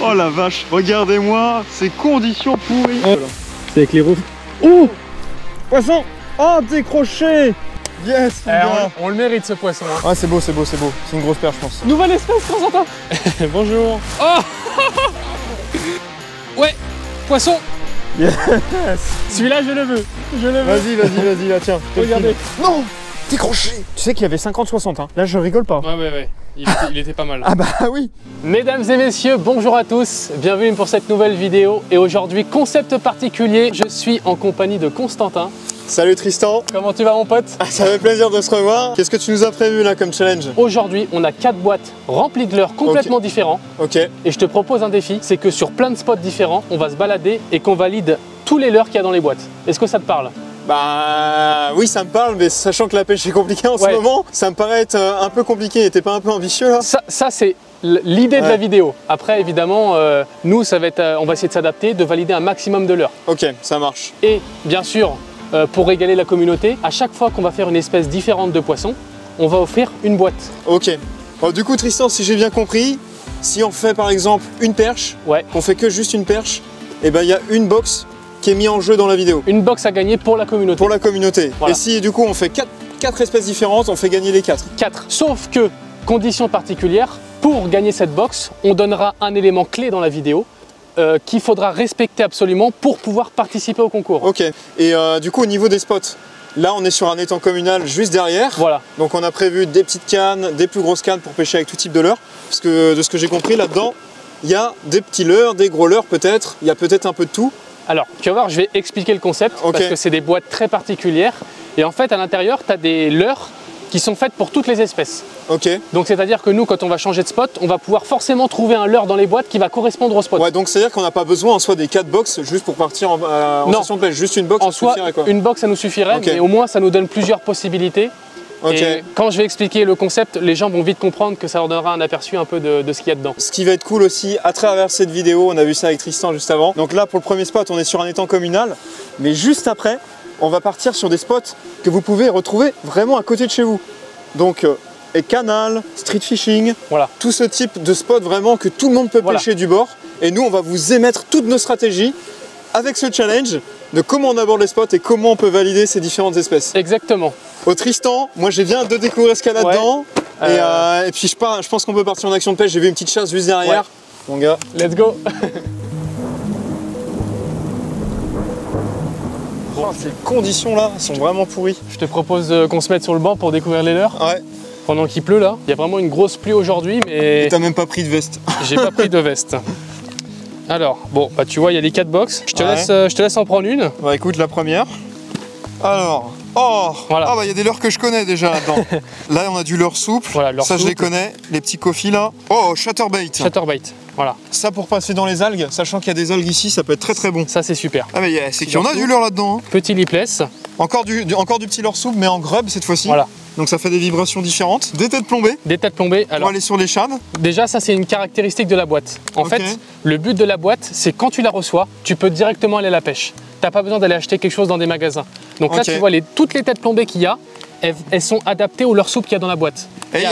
Oh la vache, regardez-moi ces conditions pourries. Oh. C'est avec les roues. Oh, poisson. Oh, décroché. Yes, mon gars. On le mérite ce poisson. Hein. Ah, c'est beau, c'est beau, c'est beau. C'est une grosse perche, je pense. Nouvelle espèce, Constantin. Bonjour. Oh. Ouais, poisson. Yes. Celui-là, je le veux. Je le veux. Vas-y, vas-y, vas-y, là, tiens. Regardez. Non, décroché. Tu sais qu'il y avait 50-60, hein. Là, je rigole pas. Ouais. Il était pas mal. Ah bah oui. Mesdames et messieurs, bonjour à tous. Bienvenue pour cette nouvelle vidéo. Et aujourd'hui, concept particulier. Je suis en compagnie de Constantin. Salut Tristan. Comment tu vas, mon pote? Ça fait plaisir de se revoir. Qu'est-ce que tu nous as prévu là comme challenge? Aujourd'hui, on a 4 boîtes remplies de leurres complètement différents. Ok. Et je te propose un défi, c'est que sur plein de spots différents, on va se balader et qu'on valide tous les leurres qu'il y a dans les boîtes. Est-ce que ça te parle? Bah oui, ça me parle, mais sachant que la pêche est compliquée en ce moment, ça me paraît être un peu compliqué. T'es pas un peu ambitieux là? Ça c'est l'idée de la vidéo. Après, évidemment, nous, ça va être, on va essayer de s'adapter, de valider un maximum de leurres. Ok, ça marche. Et bien sûr, pour régaler la communauté, à chaque fois qu'on va faire une espèce différente de poisson, on va offrir une boîte. Ok. Bon, du coup, Tristan, si j'ai bien compris, si on fait par exemple une perche, qu'on fait que juste une perche, et ben il y a une box qui est mise en jeu dans la vidéo. Une box à gagner pour la communauté. Pour la communauté. Voilà. Et si du coup on fait 4 espèces différentes, on fait gagner les 4. 4. Sauf que, condition particulière, pour gagner cette box, on donnera un élément clé dans la vidéo qu'il faudra respecter absolument pour pouvoir participer au concours. Ok. Et du coup au niveau des spots, là on est sur un étang communal juste derrière. Voilà. Donc on a prévu des petites cannes, des plus grosses cannes pour pêcher avec tout type de leurre. Parce que de ce que j'ai compris là-dedans, il y a des petits leurres, des gros leurres peut-être, il y a peut-être un peu de tout. Alors, tu vas voir, je vais expliquer le concept parce que c'est des boîtes très particulières. Et en fait, à l'intérieur, tu as des leurres qui sont faites pour toutes les espèces. Ok. Donc, c'est-à-dire que nous, quand on va changer de spot, on va pouvoir forcément trouver un leurre dans les boîtes qui va correspondre au spot. Ouais, donc c'est-à-dire qu'on n'a pas besoin en soi des 4 box juste pour partir en session de pêche. Juste une box, en soi, suffirait, quoi. Une box, ça nous suffirait, mais au moins, ça nous donne plusieurs possibilités. Okay. Et quand je vais expliquer le concept, les gens vont vite comprendre que ça leur donnera un aperçu un peu de ce qu'il y a dedans. Ce qui va être cool aussi, à travers cette vidéo, on a vu ça avec Tristan juste avant. Donc là, pour le premier spot, on est sur un étang communal. Mais juste après, on va partir sur des spots que vous pouvez retrouver vraiment à côté de chez vous. Donc, canal, street fishing, voilà. Tout ce type de spot vraiment que tout le monde peut pêcher du bord. Et nous, on va vous émettre toutes nos stratégies avec ce challenge de comment on aborde les spots et comment on peut valider ces différentes espèces. Exactement. Au Tristan, moi j'ai bien de découvrir ce qu'il y a là-dedans. Et puis je pense qu'on peut partir en action de pêche. J'ai vu une petite chasse juste derrière. Mon gars. Let's go. Bon, ces conditions là sont vraiment pourries. Je te propose qu'on se mette sur le banc pour découvrir les leurres. Ouais. Pendant qu'il pleut là. Il y a vraiment une grosse pluie aujourd'hui, mais... Et t'as même pas pris de veste. J'ai pas pris de veste. Alors, bon, bah tu vois, il y a les 4 box. Je te laisse en prendre une. Bah écoute, la première. Alors, voilà. Ah bah il y a des leurres que je connais déjà là-dedans. Là on a du leurre souple, voilà, leurre souple. Je les connais, les petits coffees là. Oh, chatterbait. Chatterbait, voilà. Ça pour passer dans les algues, sachant qu'il y a des algues ici, ça peut être très très bon. Ça c'est super. Ah mais c'est qu'il y en a du leurre là-dedans. Hein. Petit lipless. Encore du petit leurre souple mais en grub cette fois-ci. Voilà. Donc ça fait des vibrations différentes. Des têtes plombées. Des têtes plombées. Alors, on va aller sur les shades. Déjà ça c'est une caractéristique de la boîte. En fait, le but de la boîte, c'est quand tu la reçois, tu peux directement aller à la pêche. T'as pas besoin d'aller acheter quelque chose dans des magasins. Donc là tu vois toutes les têtes plombées qu'il y a, elles sont adaptées aux leurres souples qu'il y a dans la boîte. Et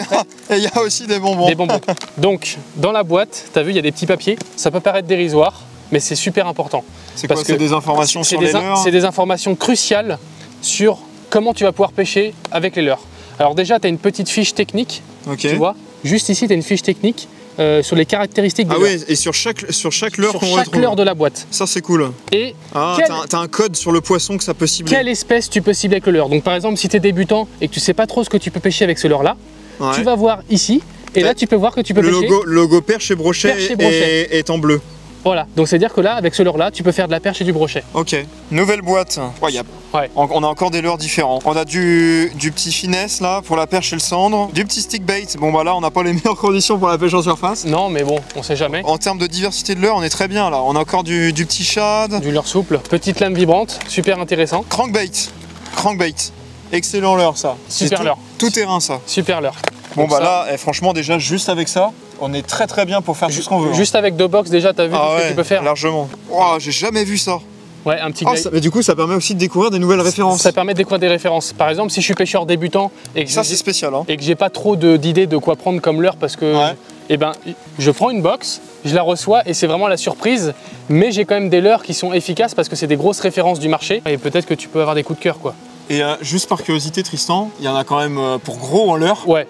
il y a aussi des bonbons. Des bonbons. Donc dans la boîte, tu as vu, il y a des petits papiers. Ça peut paraître dérisoire, mais c'est super important. C'est quoi? C'est des informations sur les leurres? C'est des informations cruciales sur comment tu vas pouvoir pêcher avec les leurres. Alors déjà, tu as une petite fiche technique, tu vois. Juste ici, tu as une fiche technique sur les caractéristiques des leurres. Oui, et sur chaque leurre qu'on retrouve. Sur chaque leurre de la boîte. Ça, c'est cool. Et t'as un code sur le poisson que ça peut cibler. Quelle espèce tu peux cibler avec le leurre? Donc par exemple, si tu es débutant et que tu sais pas trop ce que tu peux pêcher avec ce leurre-là, tu vas voir ici, et là, tu peux voir que tu peux pêcher. Le logo perche et brochet est en bleu. Voilà, donc c'est-à-dire que là, avec ce leurre-là, tu peux faire de la perche et du brochet. Ok, nouvelle boîte. On a encore des leurres différents. On a du petit finesse là pour la perche et le cendre. Du petit stick bait. Bon bah là, on n'a pas les meilleures conditions pour la pêche en surface. Non, mais bon, on sait jamais. En termes de diversité de leurres, on est très bien là. On a encore du petit shad. Du leurre souple. Petite lame vibrante, super intéressant. Crankbait. Excellent leurre ça. Super leurre. Tout terrain ça. Super leurre. Bon bah là, franchement déjà juste avec ça, on est très bien pour faire tout ce qu'on veut. Juste avec 2 box déjà, t'as vu ce que tu peux faire? Largement. Wow, j'ai jamais vu ça. Ouais, un petit mais du coup, ça permet aussi de découvrir des nouvelles références. Ça permet de découvrir des références. Par exemple, si je suis pêcheur débutant et que ça c'est spécial. Et que j'ai pas trop d'idées de quoi prendre comme leurre parce que Et ben, je prends une box, je la reçois et c'est vraiment la surprise. Mais j'ai quand même des leurres qui sont efficaces parce que c'est des grosses références du marché. Et peut-être que tu peux avoir des coups de cœur, quoi. Et juste par curiosité, Tristan, il y en a quand même pour gros en leurre. Ouais.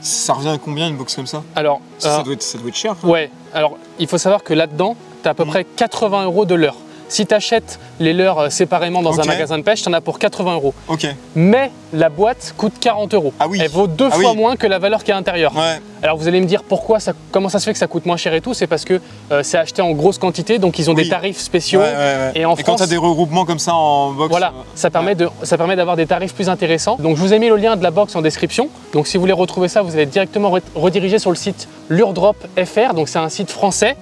Ça revient à combien une box comme ça? Alors, ça doit être cher. Hein. Ouais. Alors, il faut savoir que là-dedans, tu as à peu près 80 € de leurre. Si tu achètes les leurres séparément dans un magasin de pêche, tu en as pour 80 €. Ok. Mais la boîte coûte 40 €. Ah oui. Elle vaut deux fois moins que la valeur qui est à l'intérieur. Ouais. Alors vous allez me dire pourquoi comment ça se fait que ça coûte moins cher et tout. C'est parce que c'est acheté en grosse quantité, donc ils ont des tarifs spéciaux. Et en France, quand tu as des regroupements comme ça en box, voilà, ça permet d'avoir des tarifs plus intéressants. Donc je vous ai mis le lien de la box en description. Donc si vous voulez retrouver ça, vous allez directement rediriger sur le site lurdrop.fr. Donc c'est un site français.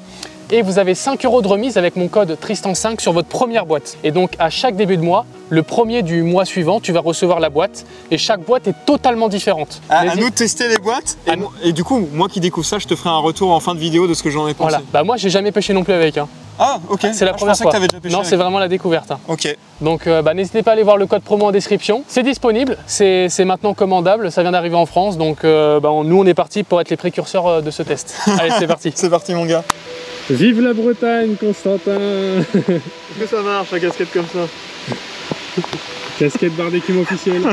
Et vous avez 5 € de remise avec mon code Tristan5 sur votre première boîte. Et donc à chaque début de mois, le premier du mois suivant, tu vas recevoir la boîte et chaque boîte est totalement différente. À nous de tester les boîtes et du coup, moi qui découvre ça, je te ferai un retour en fin de vidéo de ce que j'en ai pensé. Voilà. Bah moi j'ai jamais pêché non plus avec. Hein. Ah ok, c'est la première fois. Que avais déjà pêché non, avec. C'est vraiment la découverte. Hein. Ok. Donc n'hésitez pas à aller voir le code promo en description. C'est disponible, c'est maintenant commandable, ça vient d'arriver en France. Donc nous on est parti pour être les précurseurs de ce test. Allez, c'est parti. C'est parti mon gars. Vive la Bretagne, Constantin. Est-ce que ça marche la casquette comme ça? Casquette barre d'écume officielle.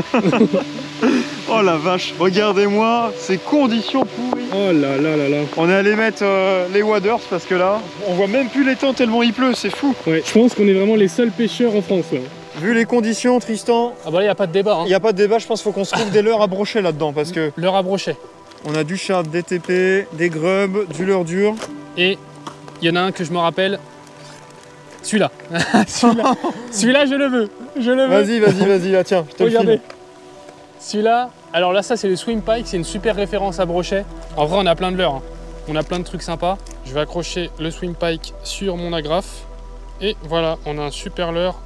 Oh la vache, regardez-moi ces conditions pourries. Oh là là là là. On est allé mettre les waders parce que là, on voit même plus les temps tellement il pleut, c'est fou. Ouais, je pense qu'on est vraiment les seuls pêcheurs en France là. Vu les conditions, Tristan. Ah bah là, il n'y a pas de débat. Hein. Il n'y a pas de débat, je pense qu'il faut qu'on se trouve des leurres à brochet là-dedans parce que. Leurre à brochet. On a du sharp, des TP, des grubs, du leurre dur. Et il y en a un que je me rappelle. Celui-là. Celui-là, je le veux. Je le veux. Vas-y, là, tiens, je te Regardez. le file. Celui-là, alors là, ça c'est le swim pike, c'est une super référence à brochet. En vrai, on a plein de leurres. Hein. On a plein de trucs sympas. Je vais accrocher le swim pike sur mon agrafe. Et voilà, on a un super leurre.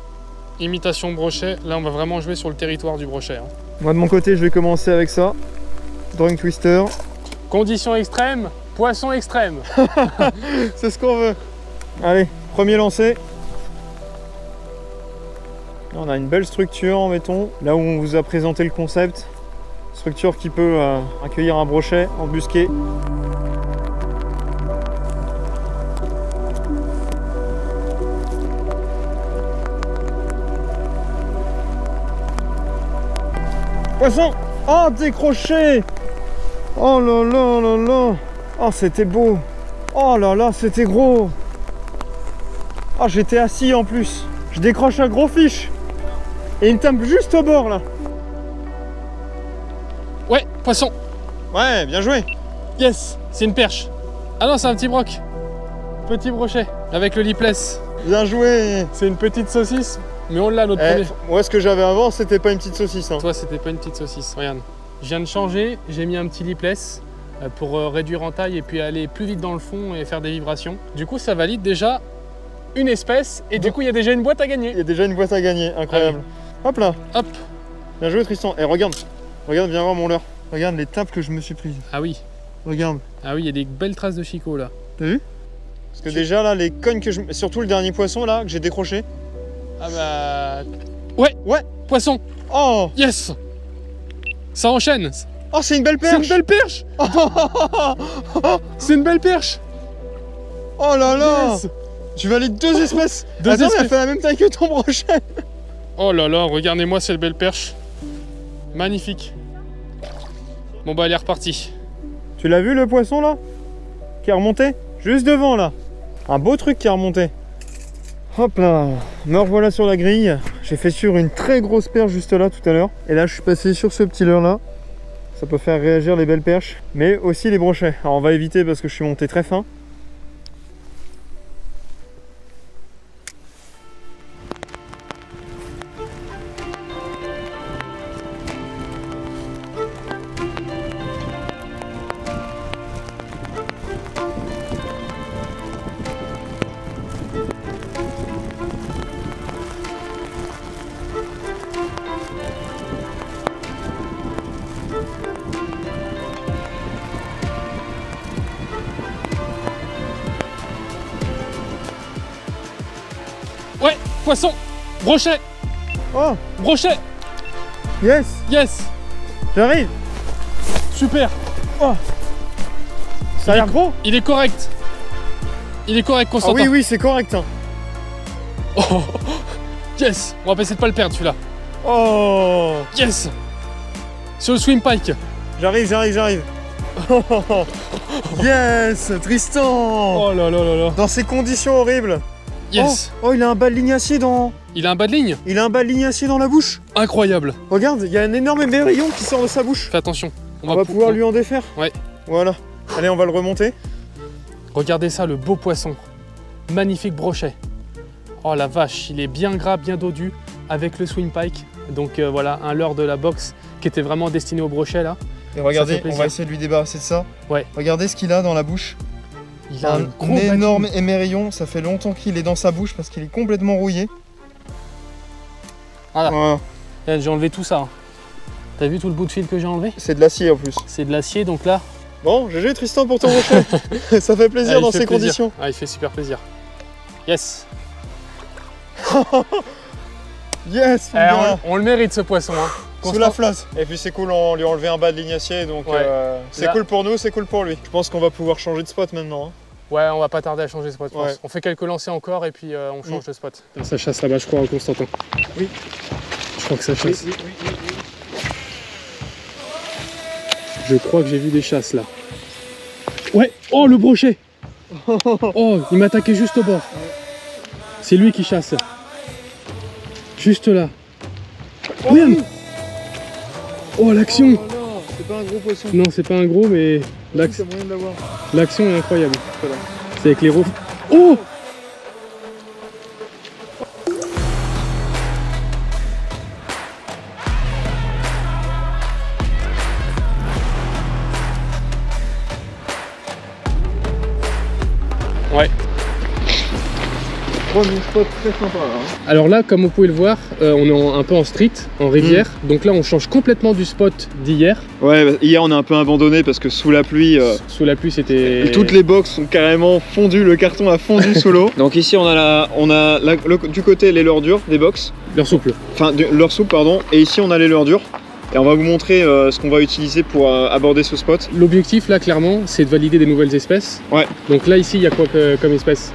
Imitation brochet. Là, on va vraiment jouer sur le territoire du brochet. Hein. Moi, de mon côté, je vais commencer avec ça. Drawing twister. Conditions extrêmes, poisson extrême. C'est ce qu'on veut. Allez, premier lancé. On a une belle structure, mettons, là où on vous a présenté le concept. Structure qui peut accueillir un brochet embusqué. Poisson! Oh, décroché! Oh là là là là! Oh, c'était beau! Oh là là, c'était gros! Oh, j'étais assis en plus! Je décroche un gros fiche! Et il me tape juste au bord là! Ouais, poisson! Ouais, bien joué! Yes! C'est une perche! Ah non, c'est un petit broc! Petit brochet, avec le lipless. Bien joué! C'est une petite saucisse, mais on l'a notre premier. Moi, ce que j'avais avant, c'était pas une petite saucisse. Hein. Toi, c'était pas une petite saucisse, regarde. Je viens de changer, j'ai mis un petit lipless pour réduire en taille et puis aller plus vite dans le fond et faire des vibrations. Du coup, ça valide déjà une espèce et du coup, il y a déjà une boîte à gagner. Il y a déjà une boîte à gagner, incroyable. Allez. Hop là! Hop! Bien joué, Tristan. Et regarde, viens voir mon leurre. Regarde les tapes que je me suis prises. Ah oui. Regarde. Ah oui, il y a des belles traces de chicot là. T'as vu? Parce que déjà là, les cognes que je... Surtout le dernier poisson là, que j'ai décroché. Ah bah... Ouais, poisson. Oh! Yes! Ça enchaîne. Oh, c'est une belle perche! C'est une belle perche! C'est une belle perche! Oh là là! Yes. Tu valides deux espèces! Deux Attends, espèces. elle fait la même taille que ton brochet! Oh là là, regardez-moi cette belle perche. Magnifique. Bon bah elle est repartie. Tu l'as vu le poisson là? Qui est remonté? Juste devant là! Un beau truc qui est remonté. Hop là, me revoilà sur la grille. J'ai fait sur une très grosse perche juste là tout à l'heure. Et là je suis passé sur ce petit leurre là. Ça peut faire réagir les belles perches, mais aussi les brochets. Alors on va éviter parce que je suis monté très fin. Ouais, poisson! Brochet! Oh! Brochet! Yes! Yes! J'arrive! Super! Oh! Ça a l'air gros. Il est correct. Il est correct, Constantin. Ah oui, oui, c'est correct. Hein. Oh, yes. On va essayer de pas le perdre celui-là. Oh. Yes. Sur le swim pike. J'arrive. Yes, Tristan. Oh là là là là. Dans ces conditions horribles. Yes. Oh, il a un bas de lignacier dans... Il a un bas de ligne. Il a un bas de lignacier dans la bouche. Incroyable. Regarde, il y a un énorme émerillon qui sort de sa bouche. Fais attention. On va pouvoir lui en défaire. Ouais. Voilà. Allez, on va le remonter. Regardez ça, le beau poisson. Magnifique brochet. Oh la vache, il est bien gras, bien dodu avec le swing pike. Donc voilà, un leurre de la boxe qui était vraiment destiné au brochet là. Et regardez, on va essayer de lui débarrasser de ça. Ouais. Regardez ce qu'il a dans la bouche. Il a un énorme émerillon. Ça fait longtemps qu'il est dans sa bouche parce qu'il est complètement rouillé. Voilà. J'ai enlevé tout ça. T'as vu tout le bout de fil que j'ai enlevé? C'est de l'acier en plus. C'est de l'acier, donc là... Bon, GG Tristan pour ton brochet. Ça fait plaisir dans ces conditions. Ah, il fait super plaisir. Yes. Yes. On le mérite ce poisson. Hein. Sous la flotte. Et puis c'est cool, on lui a enlevé un bas de lignacier, donc c'est cool pour nous, c'est cool pour lui. Je pense qu'on va pouvoir changer de spot maintenant. Hein. Ouais, on va pas tarder à changer de spot. On fait quelques lancers encore et puis on change de spot. Ça chasse là-bas, je crois, en Constantin. Oui. Je crois que ça chasse. Oui. Je crois que j'ai vu des chasses là. Ouais. Oh, le brochet. Oh, il m'a attaqué juste au bord. C'est lui qui chasse. Juste là. Oh, oui. Oh, l'action. C'est pas un gros poisson. Non, c'est pas un gros, mais l'action est incroyable. Voilà. C'est avec les roues. Oh. Ouais. Premier spot très sympa là. Hein. Alors là, comme vous pouvez le voir, on est un peu en street, en rivière. Donc là, on change complètement du spot d'hier. Ouais, hier on a un peu abandonné parce que sous la pluie... Sous la pluie, c'était... Toutes les box sont carrément fondues, le carton a fondu sous l'eau. Donc ici on a, du côté les leurres dures des box. Leurre souple. Enfin, leurre souple, pardon. Et ici on a les leurres dures. Et on va vous montrer ce qu'on va utiliser pour aborder ce spot. L'objectif là clairement c'est de valider des nouvelles espèces. Ouais. Donc là ici il y a quoi comme espèce?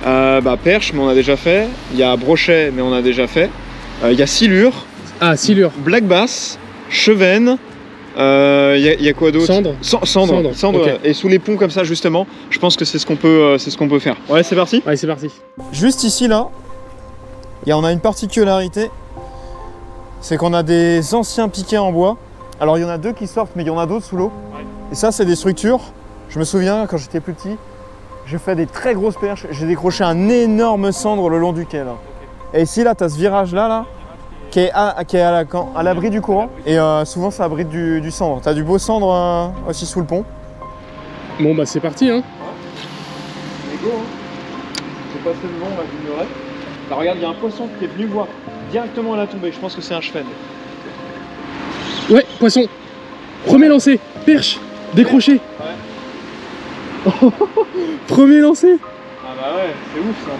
Perche, mais on a déjà fait. Il y a brochet, mais on a déjà fait. Il y a silure. Ah, silure. Black bass, chevenne. Il y a quoi d'autre? Cendre. Okay. Et sous les ponts comme ça justement, je pense que c'est ce qu'on peut faire. Ouais, c'est parti. Ouais, c'est parti. Juste ici là, on a une particularité. C'est qu'on a des anciens piquets en bois. Alors il y en a deux qui sortent, mais il y en a d'autres sous l'eau. Ouais. Et ça, c'est des structures. Je me souviens, quand j'étais plus petit, j'ai fait des très grosses perches. J'ai décroché un énorme cendre le long du quai. Là. Okay. Et ici, là, tu as ce virage-là, qui est à l'abri du courant. Et souvent, ça abrite du cendre. Tu as du beau cendre aussi sous le pont. Bon, bah c'est parti. Hein. Ouais. Mais go, hein. J'ai passé le long, là, j'ignorais. Là, regarde, il y a un poisson qui est venu voir directement à la tombée. Je pense que c'est un chevenne. Ouais, poisson. Premier lancé, perche, décroché. Ouais. Premier lancé. Ah bah ouais, c'est ouf ça.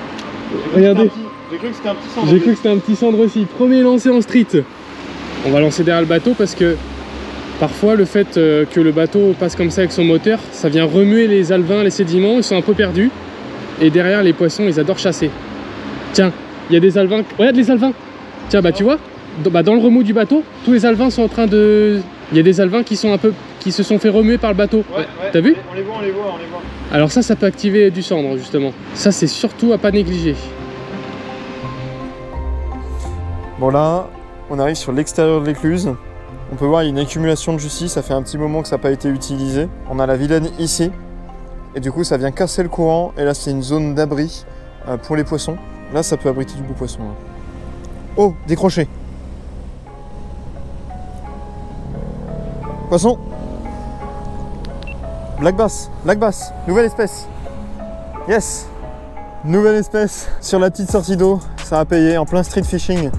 Regardez. J'ai cru que c'était un petit cendre. J'ai cru que c'était un petit cendre aussi. Premier lancé en street. On va lancer derrière le bateau parce que parfois le fait que le bateau passe comme ça avec son moteur, ça vient remuer les alevins, les sédiments, ils sont un peu perdus. Et derrière les poissons, ils adorent chasser. Tiens, il y a des alevins. Regarde les alevins. Tiens, bah tu vois, dans le remous du bateau, tous les alevins sont en train de... Il y a des alevins qui se sont fait remuer par le bateau. Ouais. T'as vu? On les voit. Alors ça peut activer du cendre justement. Ça c'est surtout à pas négliger. Bon là, on arrive sur l'extérieur de l'écluse. On peut voir il y a une accumulation de jus, ça fait un petit moment que ça n'a pas été utilisé. On a la vilaine ici. Et du coup ça vient casser le courant. Et là c'est une zone d'abri pour les poissons. Là ça peut abriter du beau poisson. Là. Oh, décroché. Poisson. Black bass, nouvelle espèce. Yes. Nouvelle espèce sur la petite sortie d'eau. Ça a payé en plein street fishing.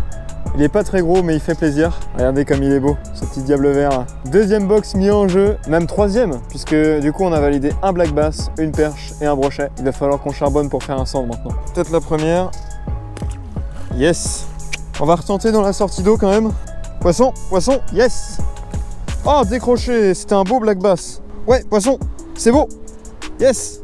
Il est pas très gros mais il fait plaisir. Regardez comme il est beau, ce petit diable vert. Deuxième box mis en jeu, même troisième, puisque du coup on a validé un black bass, une perche et un brochet. Il va falloir qu'on charbonne pour faire un cendre maintenant. Peut-être la première. Yes. On va retenter dans la sortie d'eau quand même. Poisson, yes. Oh, décroché, c'était un beau black bass. Ouais, poisson, c'est beau. Yes!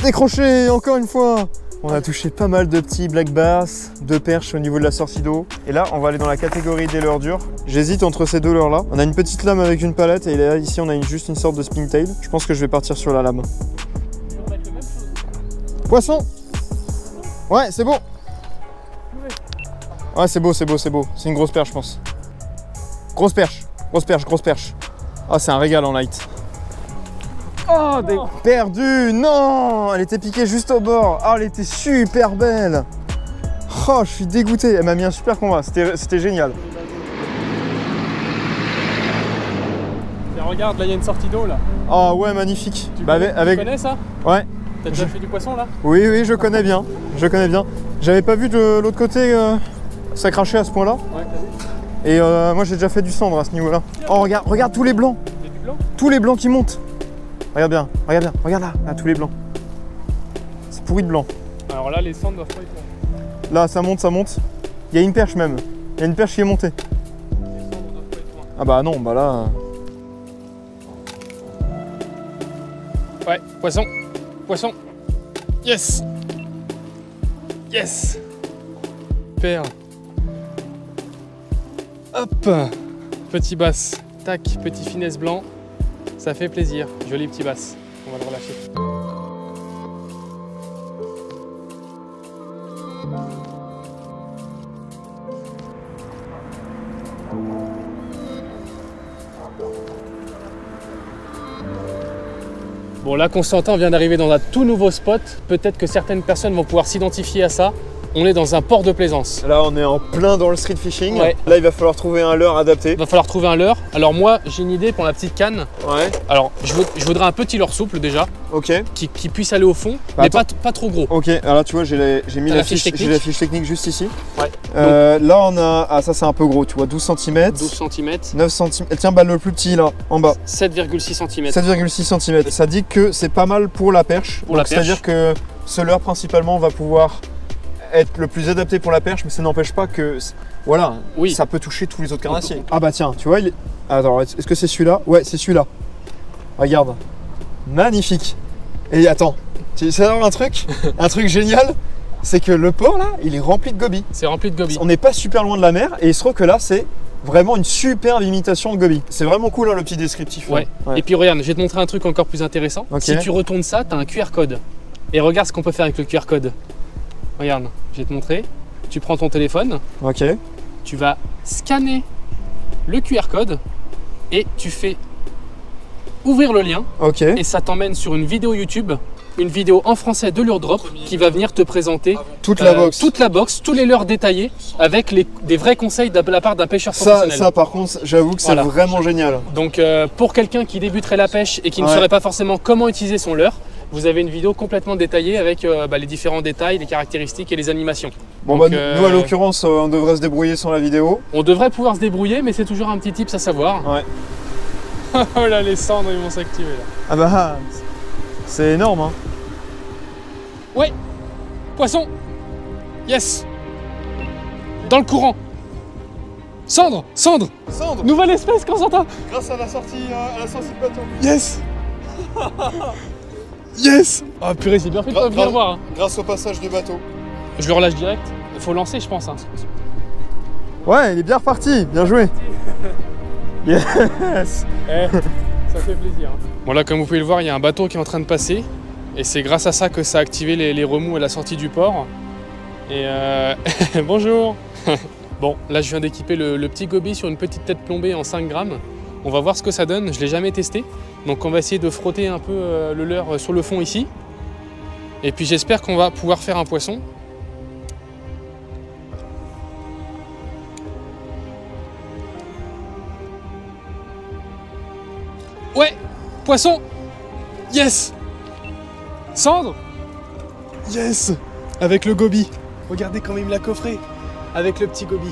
Décroché encore une fois! On a touché pas mal de petits black bass, de perches au niveau de la sortie d'eau. Et là, on va aller dans la catégorie des leurres dures. J'hésite entre ces deux leurres-là. On a une petite lame avec une palette et là, ici, on a juste une sorte de springtail. Je pense que je vais partir sur la lame. Poisson! Ouais, c'est beau! Ouais, c'est beau, c'est beau, c'est beau. C'est une grosse perche, je pense. Grosse perche, grosse perche, grosse perche. Ah, c'est un régal en light. Oh, perdu! Non! Elle était piquée juste au bord. Ah, elle était super belle. Oh, je suis dégoûté. Elle m'a mis un super combat. C'était génial. Et regarde, là, il y a une sortie d'eau, là. Oh, ouais, magnifique. Tu connais ça? Ouais. T'as déjà fait du poisson, là? Oui, oui, je connais bien. Je connais bien. J'avais pas vu de l'autre côté ça crachait à ce point-là. Ouais, t'as vu? Et moi, j'ai déjà fait du cendre à ce niveau-là. Oh, regarde tous les blancs. Il y a du blanc? Tous les blancs qui montent. Regarde bien, regarde là, tous les blancs. C'est pourri de blanc. Alors là, les cendres doivent pas être loin. Là, ça monte, ça monte. Il y a une perche même. Il y a une perche qui est montée. Les cendres doivent pas être loin. Ah bah non, bah là... Ouais, poisson. Poisson. Yes. Yes. Super. Hop. Petit basse. Tac, petit finesse blanc. Ça fait plaisir. Joli petit basse. On va le relâcher. Bon, là, Constantin vient d'arriver dans un tout nouveau spot. Peut-être que certaines personnes vont pouvoir s'identifier à ça. On est dans un port de plaisance. Là, on est en plein dans le street fishing. Ouais. Là, il va falloir trouver un leurre adapté. Il va falloir trouver un leurre. Alors moi, j'ai une idée pour la petite canne. Ouais. Alors, je voudrais un petit leurre souple déjà, Ok. qui puisse aller au fond, Bah, mais pas trop gros. Ok, alors là, tu vois, j'ai mis T'as la la fiche fiche, technique. j'ai la fiche technique juste ici. Ouais. Là, on a... Ah, ça, c'est un peu gros, tu vois, 12 cm. 12 cm, 9 cm. Tiens, bah, le plus petit, là, en bas. 7,6 cm. 7,6 cm. Ça dit que c'est pas mal pour la perche. Pour la perche. C'est-à-dire que ce leurre, principalement, va pouvoir être le plus adapté pour la perche, mais ça n'empêche pas que... Voilà, Oui. ça peut toucher tous les autres carnassiers. Ah bah tiens, tu vois, il est... Attends, est-ce que c'est celui-là? Ouais, c'est celui-là. Regarde. Magnifique. Et attends, tu sais un truc? Un truc génial, c'est que le port, là, il est rempli de gobies. C'est rempli de gobies. On n'est pas super loin de la mer, et il se trouve que là, c'est vraiment une superbe imitation de gobies. C'est vraiment cool, hein, le petit descriptif. Ouais. Ouais. Et puis regarde, je vais te montrer un truc encore plus intéressant. Ok. Si tu retournes ça, tu as un QR code. Et regarde ce qu'on peut faire avec le QR code. Regarde, je vais te montrer. Tu prends ton téléphone, Ok. tu vas scanner le QR code et tu fais ouvrir le lien Ok. et ça t'emmène sur une vidéo YouTube, une vidéo en français de Lure Drop qui va venir te présenter Toute la box. toute la box, tous les leurres détaillés avec des vrais conseils de la part d'un pêcheur professionnel. Ça, par contre, j'avoue que c'est Voilà. vraiment génial. Donc pour quelqu'un qui débuterait la pêche et qui ne Ouais. saurait pas forcément comment utiliser son leurre, vous avez une vidéo complètement détaillée avec les différents détails, les caractéristiques et les animations. Bon, Donc, bah, nous, à l'occurrence, on devrait se débrouiller sans la vidéo. On devrait pouvoir se débrouiller, mais c'est toujours un petit tips à savoir. Ouais. Oh là, les cendres, ils vont s'activer là. Ah bah, c'est énorme, hein. Ouais, poisson. Yes. Dans le courant. Cendre, cendre. Cendre, Nouvelle espèce, Constantin. grâce à la sortie de bateau. Yes. Yes. Ah purée, c'est bien fait de pas venir voir. Hein. Grâce au passage du bateau. Je le relâche direct. Faut lancer, je pense. Hein. Ouais, il est bien reparti, bien joué. Yes. Ça fait plaisir. Hein. Bon là, comme vous pouvez le voir, il y a un bateau qui est en train de passer. Et c'est grâce à ça que ça a activé les remous à la sortie du port. Et bonjour. Bon, là je viens d'équiper le petit goby sur une petite tête plombée en 5 grammes. On va voir ce que ça donne, je ne l'ai jamais testé. Donc on va essayer de frotter un peu le leurre sur le fond ici. Et puis j'espère qu'on va pouvoir faire un poisson. Ouais, poisson. Yes. Cendre. Yes. Avec le goby. Regardez comment il me l'a coffré. Avec le petit goby.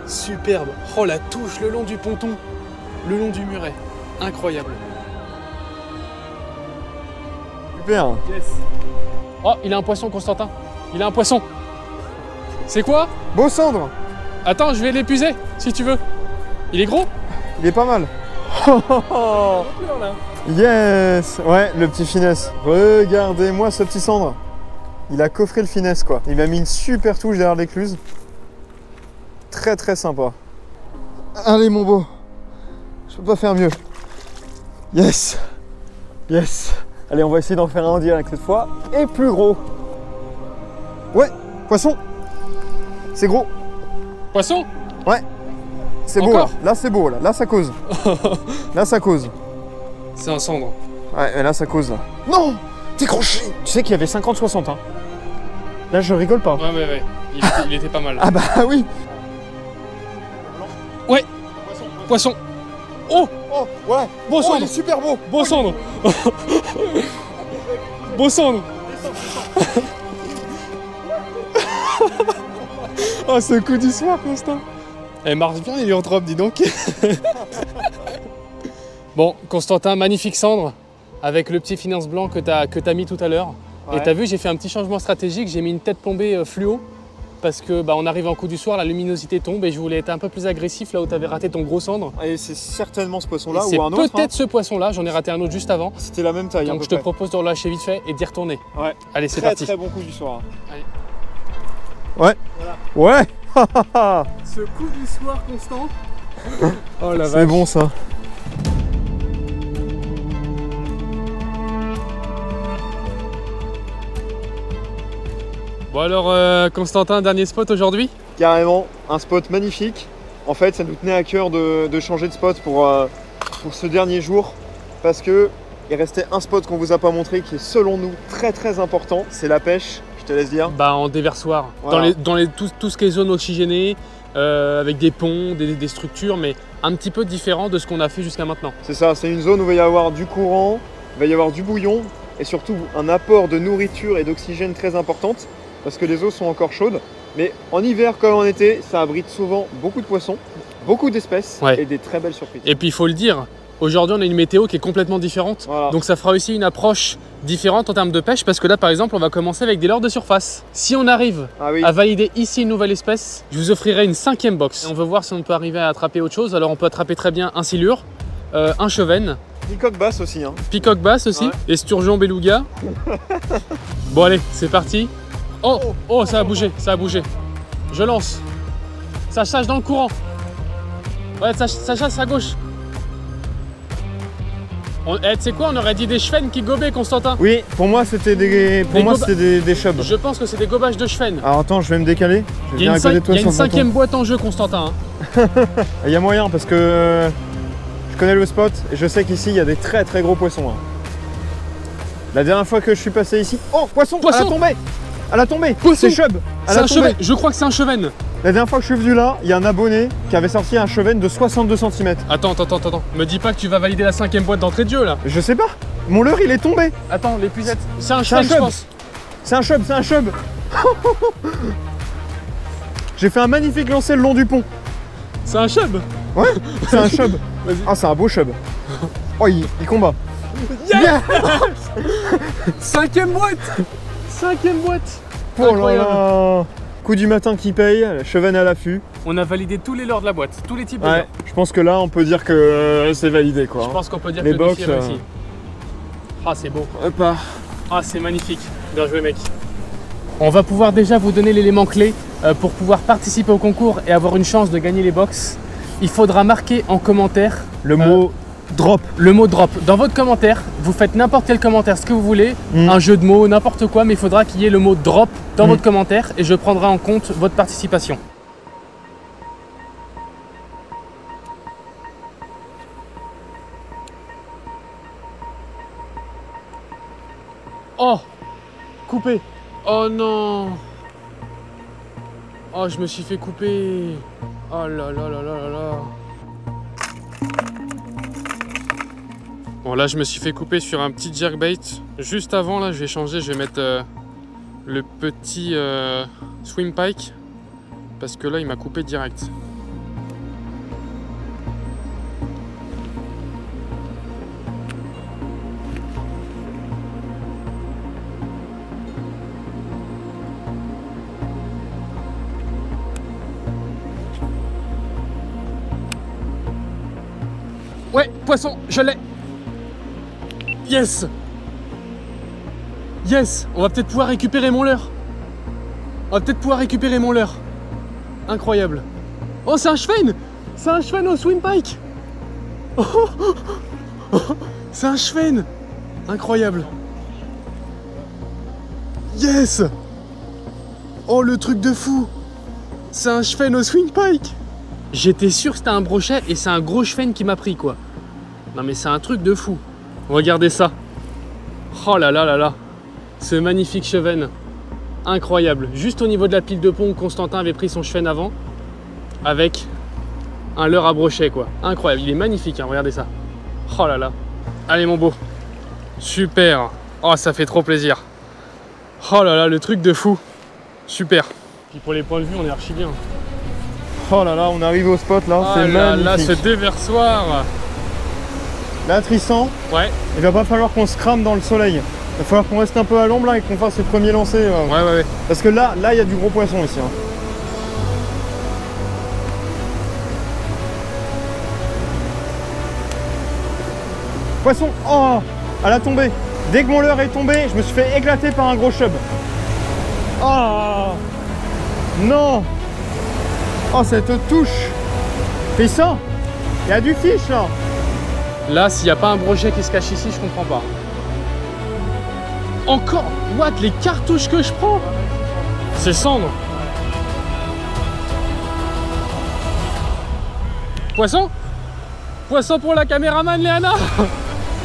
Superbe. Oh, la touche le long du ponton. Le long du muret. Incroyable. Super. Yes. Oh, il a un poisson, Constantin. Il a un poisson. C'est quoi? Beau cendre. Attends, je vais l'épuiser, si tu veux. Il est gros? Il est pas mal. Là. Yes. Ouais, le petit finesse. Regardez-moi ce petit cendre. Il a coffré le finesse quoi. Il m'a mis une super touche derrière l'écluse. Très très sympa. Allez mon beau. Je peux pas faire mieux. Yes. Yes. Allez, on va essayer d'en faire un en direct cette fois. Et plus gros. Ouais, poisson. C'est gros. Poisson? Ouais. C'est beau là. Là c'est beau là. Là ça cause. Là ça cause. C'est un cendre. Ouais, mais là ça cause là. Non. T'es croché. Tu sais qu'il y avait 50-60 hein. Là je rigole pas. Ouais. Il était pas mal. Ah bah oui. Ouais. Poisson. Oh. Oh ouais. Beau cendre. Il est super beau. Beau cendre. Beau cendre. Oh ce coup du soir Constant. Elle marche bien les drop, dis donc. Bon, Constantin, magnifique cendre avec le petit finance blanc que t'as mis tout à l'heure. Ouais. Et t'as vu, j'ai fait un petit changement stratégique, j'ai mis une tête plombée fluo parce que on arrive en coup du soir, la luminosité tombe et je voulais être un peu plus agressif là où t'avais raté ton gros cendre. Et c'est certainement ce poisson-là ou un autre. C'est peut-être ce poisson-là, j'en ai raté un autre juste avant. C'était la même taille. Donc je te propose de relâcher vite fait et d'y retourner. Ouais. Allez, c'est parti. Très bon coup du soir. Allez. Ouais. Voilà. Ouais. Ce coup du soir Constant. Oh la vache. C'est bon ça. Bon alors Constantin, dernier spot aujourd'hui? Carrément, un spot magnifique. En fait, ça nous tenait à cœur de changer de spot pour ce dernier jour parce que il restait un spot qu'on vous a pas montré qui est selon nous très très important, c'est la pêche. Je te laisse dire. Bah en déversoir, voilà. Tout ce qui est zone oxygénée, avec des ponts, des structures, mais un petit peu différent de ce qu'on a fait jusqu'à maintenant. C'est ça, c'est une zone où il va y avoir du courant, il va y avoir du bouillon et surtout un apport de nourriture et d'oxygène très importante parce que les eaux sont encore chaudes. Mais en hiver comme en été, ça abrite souvent beaucoup de poissons, beaucoup d'espèces et des très belles surprises. Et puis il faut le dire, aujourd'hui on a une météo qui est complètement différente, donc ça fera aussi une approche différente en termes de pêche parce que là par exemple on va commencer avec des leurres de surface. Si on arrive à valider ici une nouvelle espèce, je vous offrirai une 5e box. Et on veut voir si on peut arriver à attraper autre chose, alors on peut attraper très bien un silure, un chevenne. Peacock basse aussi. Hein. Peacock basse aussi, esturgeon beluga. Bon allez, c'est parti. Oh, ça a bougé, ça a bougé. Je lance. Ça chasse dans le courant. Ouais, ça chasse à gauche. Tu sais quoi, on aurait dit des chevennes qui gobaient, Constantin. Oui, pour moi c'était des chubs. Je pense que c'est des gobages de chevennes. Alors attends, je vais me décaler. Il y a une 5e boîte en jeu, Constantin. Hein. Il y a moyen parce que je connais le spot et je sais qu'ici il y a des très très gros poissons. Hein. La dernière fois que je suis passé ici... Oh, poisson. Elle a tombé. Elle a tombé. C'est chub. C'est un chevenne. Je crois que c'est un chevenne. La dernière fois que je suis venu là, il y a un abonné qui avait sorti un chevenne de 62 cm. Attends. Me dis pas que tu vas valider la 5e boîte d'entrée de jeu là. Je sais pas. Mon leurre il est tombé. Attends, l'épuisette. C'est un chevenne, je pense. C'est un chub, c'est un chub. J'ai fait un magnifique lancer le long du pont. C'est un chub. Ouais, c'est un chub. Ah, c'est un beau chub. Oh, il combat. Yeah. 5e boîte. 5e boîte. Oh là là. Coup du matin qui paye, chevenne à l'affût. On a validé tous les leurres de la boîte, tous les types de leurres. Je pense que là, on peut dire que c'est validé quoi. Je pense qu'on peut dire les que box, le défi est réussi. Ah, c'est beau. Ah, c'est magnifique. Bien joué, mec. On va pouvoir déjà vous donner l'élément clé pour pouvoir participer au concours et avoir une chance de gagner les box. Il faudra marquer en commentaire le mot drop. Le mot drop. Dans votre commentaire, vous faites n'importe quel commentaire, ce que vous voulez, un jeu de mots, n'importe quoi, mais il faudra qu'il y ait le mot drop dans votre commentaire et je prendrai en compte votre participation. Oh, coupé. Oh non. Oh, je me suis fait couper. Oh là là là là là là. Bon, là je me suis fait couper sur un petit jerkbait. Juste avant, là je vais changer, je vais mettre le petit swim pike parce que là il m'a coupé direct. Ouais, poisson, je l'ai. Yes! Yes! On va peut-être pouvoir récupérer mon leurre. On va peut-être pouvoir récupérer mon leurre. Incroyable. Oh, c'est un Schwein! C'est un Schwein au swim pike! Oh, oh, oh, c'est un Schwein! Incroyable. Yes! Oh, le truc de fou! C'est un Schwein au swing pike! J'étais sûr que c'était un brochet et c'est un gros Schwein qui m'a pris, quoi. Non mais c'est un truc de fou. Regardez ça. Oh là là là là. Ce magnifique Schwein. Incroyable. Juste au niveau de la pile de pont où Constantin avait pris son Schwein avant. Avec un leurre à brochet, quoi. Incroyable. Il est magnifique, hein. Regardez ça. Oh là là. Allez mon beau. Super. Oh, ça fait trop plaisir. Oh là là, le truc de fou. Super. Puis pour les points de vue, on est archi bien. Oh là là, on arrive au spot là, Oh c'est magnifique. Là, ce déversoir. Là, Tristan, Ouais. il va pas falloir qu'on se crame dans le soleil. Il va falloir qu'on reste un peu à l'ombre là et qu'on fasse le premier lancer. Ouais. Parce que là, il y a du gros poisson ici. Hein. Poisson, oh, à la tombée. Dès que mon leurre est tombé, je me suis fait éclater par un gros chub. Oh non. Oh, cette touche. Fais ça. Il y a du fish là. Là, s'il n'y a pas un brochet qui se cache ici, je comprends pas. Encore? What? Les cartouches que je prends? C'est cendre. Poisson? Poisson pour la caméraman, Léana.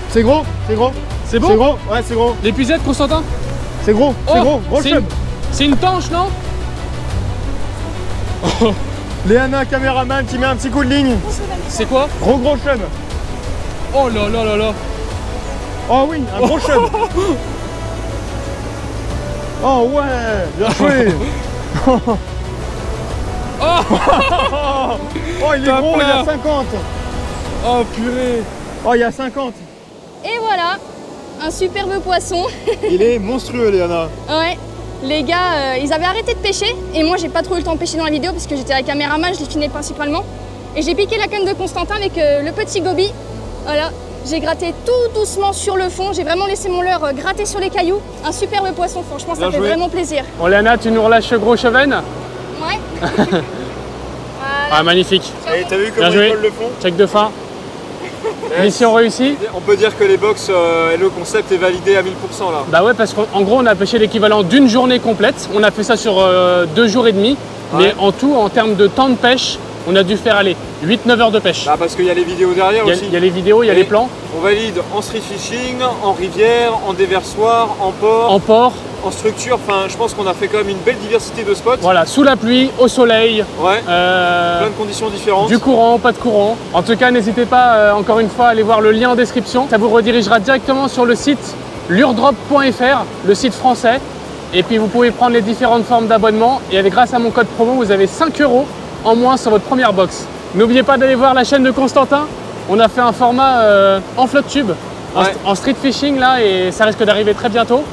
C'est gros, c'est gros. C'est bon? C'est gros, ouais, c'est gros. L'épuisette, Constantin? C'est gros, c'est gros, gros chub. C'est une tanche, non? Oh. Léana, caméraman, qui met un petit coup de ligne. C'est quoi? Gros chub. Oh là là là là. Oh oui, un gros chub. Oh ouais, bien joué. Oh, il est gros, il y a 50. Oh purée. Oh, il y a 50. Et voilà, un superbe poisson. Il est monstrueux, Léana. Ouais, les gars, ils avaient arrêté de pêcher. Et moi, j'ai pas trop eu le temps de pêcher dans la vidéo parce que j'étais la caméraman, je les filmais principalement. Et j'ai piqué la canne de Constantin avec le petit goby. Voilà, j'ai gratté tout doucement sur le fond. J'ai vraiment laissé mon leurre gratter sur les cailloux. Un superbe poisson, franchement, ça fait vraiment plaisir. Bon, Léana, tu nous relâches ce gros Schwein? Ouais. Voilà. Ah, magnifique. Et t'as vu comment ils collent le fond? Check de fin. Mission réussie. On peut dire que les box et le concept est validé à 1000% là. Bah ouais, parce qu'en gros, on a pêché l'équivalent d'une journée complète. On a fait ça sur 2 jours et demi. Ouais. Mais en tout, en termes de temps de pêche, on a dû faire aller 8-9 heures de pêche. Bah parce qu'il y a les vidéos derrière aussi. Il y a les vidéos, il y a les plans. On valide en street fishing, en rivière, en déversoir, en port. En port. En structure, enfin je pense qu'on a fait quand même une belle diversité de spots. Voilà, sous la pluie, au soleil. Ouais. Plein de conditions différentes. Du courant, pas de courant. En tout cas, n'hésitez pas encore une fois à aller voir le lien en description. Ça vous redirigera directement sur le site luredrop.fr, le site français. Et puis vous pouvez prendre les différentes formes d'abonnement. Et grâce à mon code promo, vous avez 5 € en moins sur votre première box. N'oubliez pas d'aller voir la chaîne de Constantin. On a fait un format en flotte tube, en street fishing là, et ça risque d'arriver très bientôt.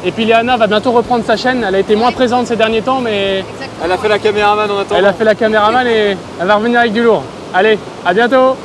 Et puis Léana va bientôt reprendre sa chaîne. Elle a été moins présente ces derniers temps, mais elle a fait la caméraman en attendant. Elle a fait la caméraman et elle va revenir avec du lourd. Allez, à bientôt.